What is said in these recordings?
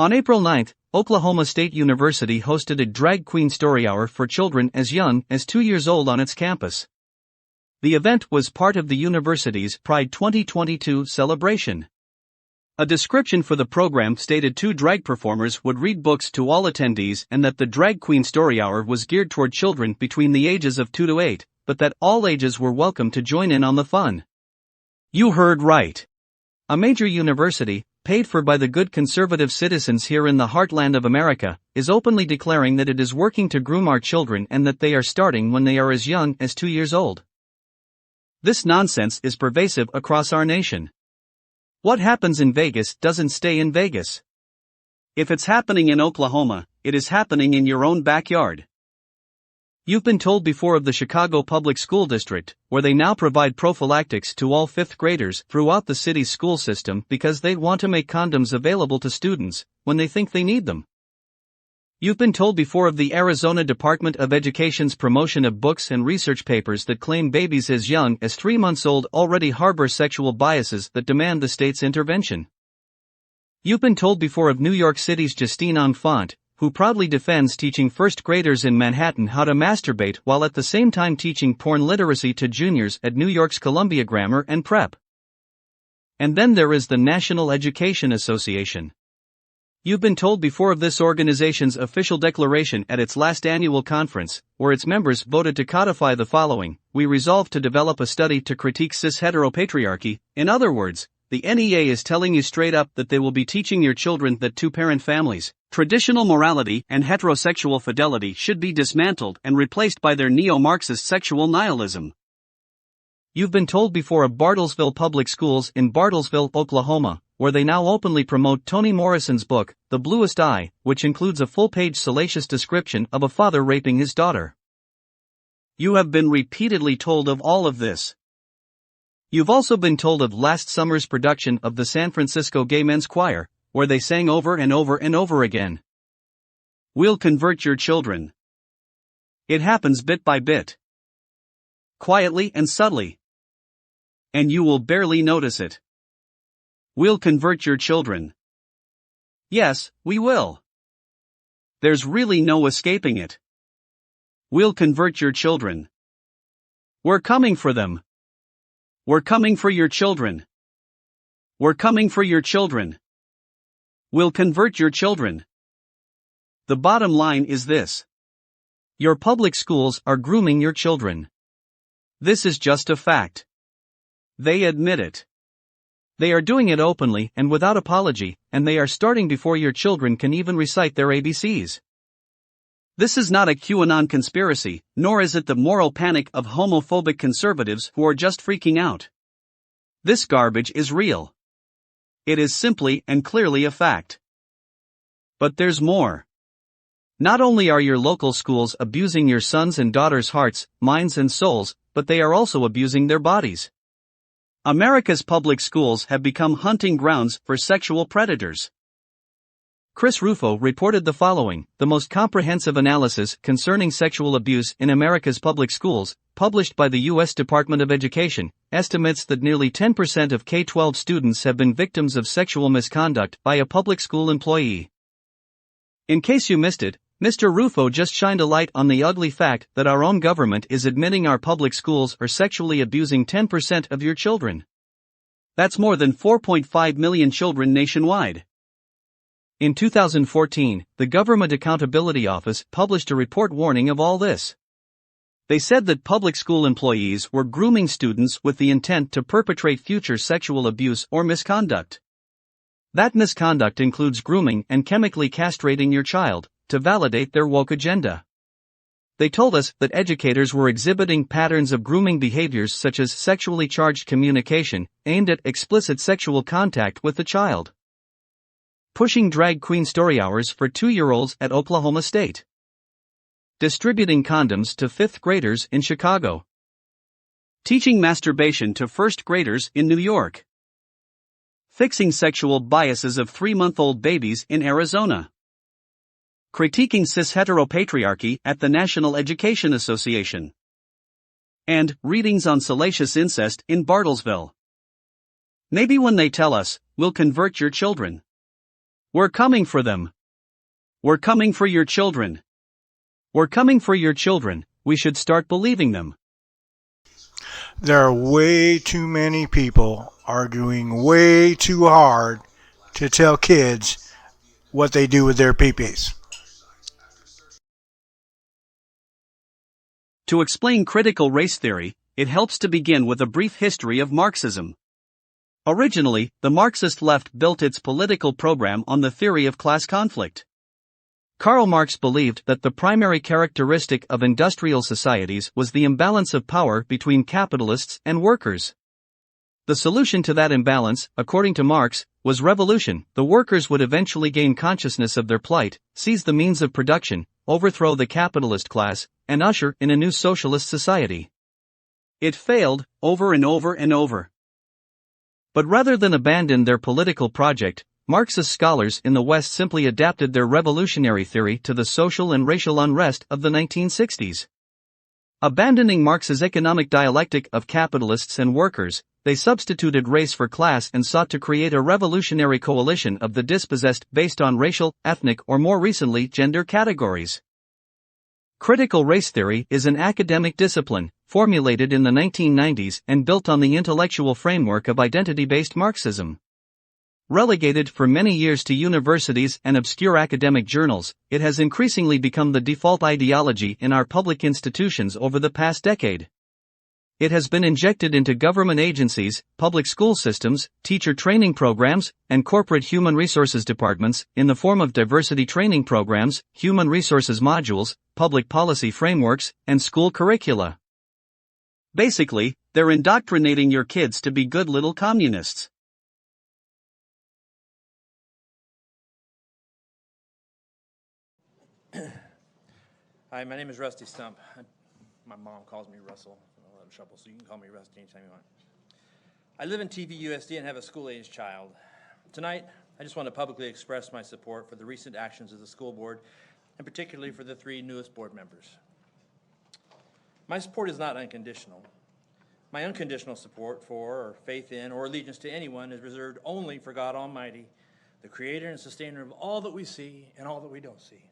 On April 9, Oklahoma State University hosted a drag queen story hour for children as young as 2 years old on its campus. The event was part of the university's Pride 2022 celebration. A description for the program stated 2 drag performers would read books to all attendees and that the drag queen story hour was geared toward children between the ages of 2 to 8, but that all ages were welcome to join in on the fun. You heard right. A major university, paid for by the good conservative citizens here in the heartland of America, is openly declaring that it is working to groom our children and that they are starting when they are as young as 2 years old. This nonsense is pervasive across our nation. What happens in Vegas doesn't stay in Vegas. If it's happening in Oklahoma, it is happening in your own backyard. You've been told before of the Chicago Public School District, where they now provide prophylactics to all 5th graders throughout the city's school system because they want to make condoms available to students when they think they need them. You've been told before of the Arizona Department of Education's promotion of books and research papers that claim babies as young as 3 months old already harbor sexual biases that demand the state's intervention. You've been told before of New York City's Justine Enfant, who proudly defends teaching 1st graders in Manhattan how to masturbate while at the same time teaching porn literacy to juniors at New York's Columbia Grammar and Prep. And then there is the National Education Association. You've been told before of this organization's official declaration at its last annual conference, where its members voted to codify the following: we resolve to develop a study to critique cis-heteropatriarchy. In other words, the NEA is telling you straight up that they will be teaching your children that 2-parent families, traditional morality and heterosexual fidelity should be dismantled and replaced by their neo-Marxist sexual nihilism. You've been told before of Bartlesville Public Schools in Bartlesville, Oklahoma, where they now openly promote Toni Morrison's book, The Bluest Eye, which includes a full-page salacious description of a father raping his daughter. You have been repeatedly told of all of this. You've also been told of last summer's production of the San Francisco Gay Men's Choir, where they sang over and over and over again, "We'll convert your children." It happens bit by bit, quietly and subtly, and you will barely notice it. We'll convert your children. Yes, we will. There's really no escaping it. We'll convert your children. We're coming for them. We're coming for your children. We're coming for your children. We'll convert your children. The bottom line is this: your public schools are grooming your children. This is just a fact. They admit it. They are doing it openly and without apology, and they are starting before your children can even recite their ABCs. This is not a QAnon conspiracy, nor is it the moral panic of homophobic conservatives who are just freaking out. This garbage is real. It is simply and clearly a fact. But there's more. Not only are your local schools abusing your sons' and daughters' hearts, minds and souls, but they are also abusing their bodies. America's public schools have become hunting grounds for sexual predators. Chris Rufo reported the following: the most comprehensive analysis concerning sexual abuse in America's public schools, published by the U.S. Department of Education, estimates that nearly 10% of K-12 students have been victims of sexual misconduct by a public school employee. In case you missed it, Mr. Rufo just shined a light on the ugly fact that our own government is admitting our public schools are sexually abusing 10% of your children. That's more than 4.5 million children nationwide. In 2014, the Government Accountability Office published a report warning of all this. They said that public school employees were grooming students with the intent to perpetrate future sexual abuse or misconduct. That misconduct includes grooming and chemically castrating your child to validate their woke agenda. They told us that educators were exhibiting patterns of grooming behaviors such as sexually charged communication aimed at explicit sexual contact with the child. Pushing drag queen story hours for 2-year-olds at Oklahoma State. Distributing condoms to 5th graders in Chicago. Teaching masturbation to 1st graders in New York. Fixing sexual biases of 3-month-old babies in Arizona. Critiquing cis-heteropatriarchy at the National Education Association. And readings on salacious incest in Bartlesville. Maybe when they tell us, we'll convert your children, We're coming for them. We're coming for your children. We're coming for your children. We should start believing them. There are way too many people arguing way too hard to tell kids what they do with their peepees. To explain critical race theory, it helps to begin with a brief history of Marxism. Originally, the Marxist left built its political program on the theory of class conflict. Karl Marx believed that the primary characteristic of industrial societies was the imbalance of power between capitalists and workers. The solution to that imbalance, according to Marx, was revolution. The workers would eventually gain consciousness of their plight, seize the means of production, overthrow the capitalist class, and usher in a new socialist society. It failed, over and over and over. But rather than abandon their political project, Marxist scholars in the West simply adapted their revolutionary theory to the social and racial unrest of the 1960s. Abandoning Marx's economic dialectic of capitalists and workers, they substituted race for class and sought to create a revolutionary coalition of the dispossessed based on racial, ethnic, or more recently, gender categories. Critical race theory is an academic discipline, formulated in the 1990s and built on the intellectual framework of identity-based Marxism. Relegated for many years to universities and obscure academic journals, it has increasingly become the default ideology in our public institutions over the past decade. It has been injected into government agencies, public school systems, teacher training programs, and corporate human resources departments, in the form of diversity training programs, human resources modules, public policy frameworks, and school curricula. Basically, they're indoctrinating your kids to be good little communists. Hi, my name is Rusty Stump. My mom calls me Russell. I'm a lot of trouble, so you can call me Rusty anytime you want. I live in TPUSD and have a school-aged child. Tonight, I just want to publicly express my support for the recent actions of the school board, and particularly for the 3 newest board members. My support is not unconditional. My unconditional support for, or faith in, or allegiance to anyone is reserved only for God Almighty, the creator and sustainer of all that we see and all that we don't see.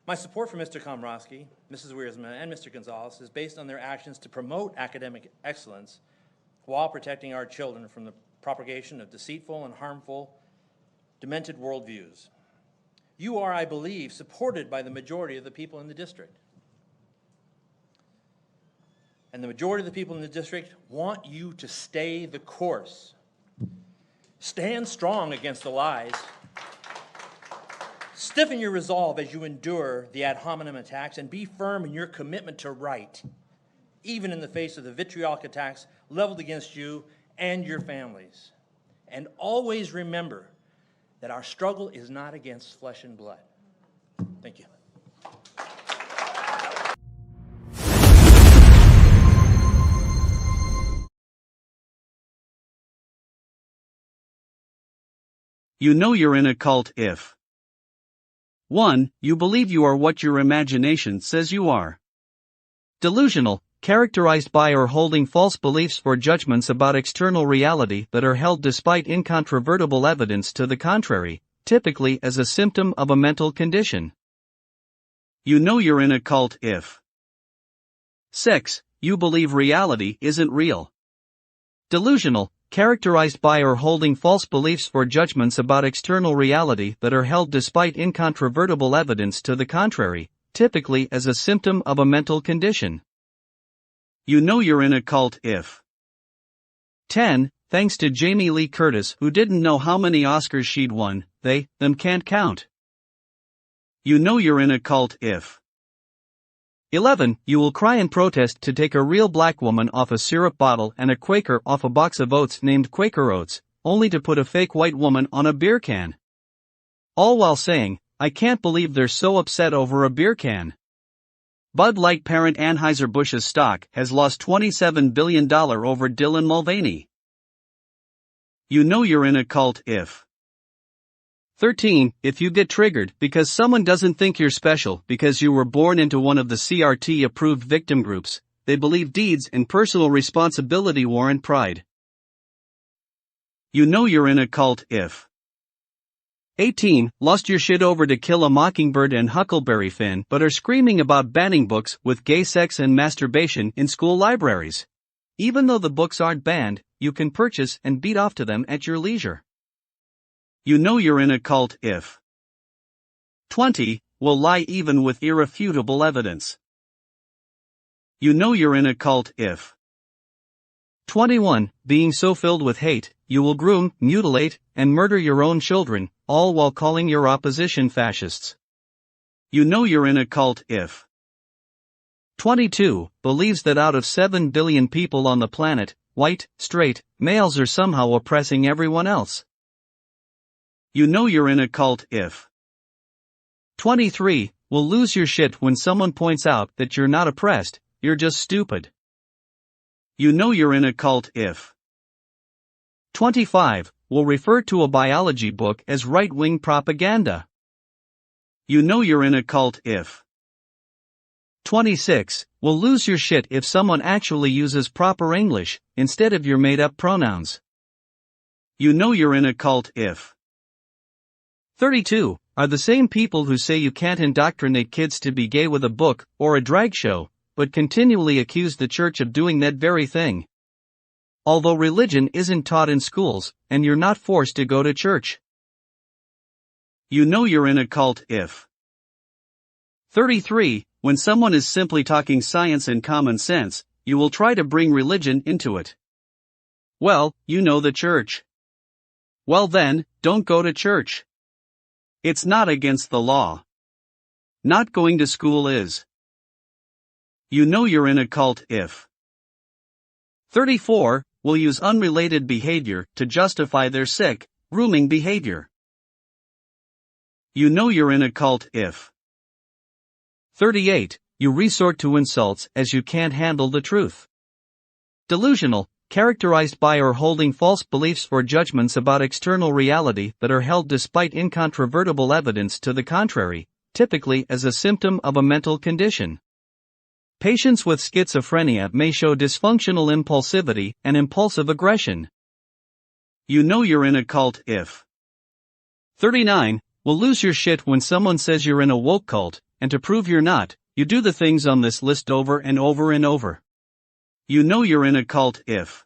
My support for Mr. Komrosky, Mrs. Wiersma, and Mr. Gonzalez is based on their actions to promote academic excellence while protecting our children from the propagation of deceitful and harmful, demented worldviews. You are, I believe, supported by the majority of the people in the district. And the majority of the people in the district want you to stay the course. Stand strong against the lies. Stiffen your resolve as you endure the ad hominem attacks, and be firm in your commitment to right, even in the face of the vitriolic attacks leveled against you and your families. And always remember that our struggle is not against flesh and blood. Thank you. You know you're in a cult if 1. You believe you are what your imagination says you are. Delusional, characterized by or holding false beliefs or judgments about external reality that are held despite incontrovertible evidence to the contrary, typically as a symptom of a mental condition. You know you're in a cult if 6. You believe reality isn't real. Delusional, characterized by or holding false beliefs or judgments about external reality that are held despite incontrovertible evidence to the contrary, typically as a symptom of a mental condition. You know you're in a cult if 10. Thanks to Jamie Lee Curtis, who didn't know how many Oscars she'd won, them can't count. You know you're in a cult if 11. You will cry in protest to take a real black woman off a syrup bottle and a Quaker off a box of oats named Quaker Oats, only to put a fake white woman on a beer can. All while saying, I can't believe they're so upset over a beer can. Bud Light parent Anheuser-Busch's stock has lost $27 billion over Dylan Mulvaney. You know you're in a cult if 13. If you get triggered because someone doesn't think you're special because you were born into one of the CRT-approved victim groups, they believe deeds and personal responsibility warrant pride. You know you're in a cult if 18. Lost your shit over To Kill a Mockingbird and Huckleberry Finn but are screaming about banning books with gay sex and masturbation in school libraries. Even though the books aren't banned, you can purchase and beat off to them at your leisure. You know you're in a cult if 20. Will lie even with irrefutable evidence. You know you're in a cult if 21. Being so filled with hate, you will groom, mutilate, and murder your own children, all while calling your opposition fascists. You know you're in a cult if 22. Believes that out of 7 billion people on the planet, white, straight, males are somehow oppressing everyone else. You know you're in a cult if 23. Will lose your shit when someone points out that you're not oppressed, you're just stupid. You know you're in a cult if 25. Will refer to a biology book as right-wing propaganda. You know you're in a cult if 26. Will lose your shit if someone actually uses proper English instead of your made-up pronouns. You know you're in a cult if 32. Are the same people who say you can't indoctrinate kids to be gay with a book or a drag show, but continually accuse the church of doing that very thing. Although religion isn't taught in schools, and you're not forced to go to church. You know you're in a cult if 33. When someone is simply talking science and common sense, you will try to bring religion into it. Well, you know the church. Well then, don't go to church. It's not against the law. Not going to school is. You know you're in a cult if 34. Will use unrelated behavior to justify their sick, grooming behavior. You know you're in a cult if 38. You resort to insults as you can't handle the truth. Delusional, characterized by or holding false beliefs or judgments about external reality that are held despite incontrovertible evidence to the contrary, typically as a symptom of a mental condition. Patients with schizophrenia may show dysfunctional impulsivity and impulsive aggression. You know you're in a cult if 39. Will lose your shit when someone says you're in a woke cult, and to prove you're not, you do the things on this list over and over and over. You know you're in a cult if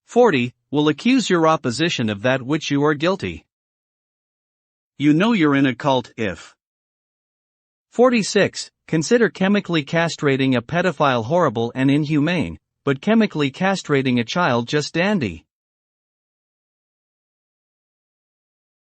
40. Will accuse your opposition of that which you are guilty. You know you're in a cult if 46. Consider chemically castrating a pedophile horrible and inhumane, but chemically castrating a child just dandy.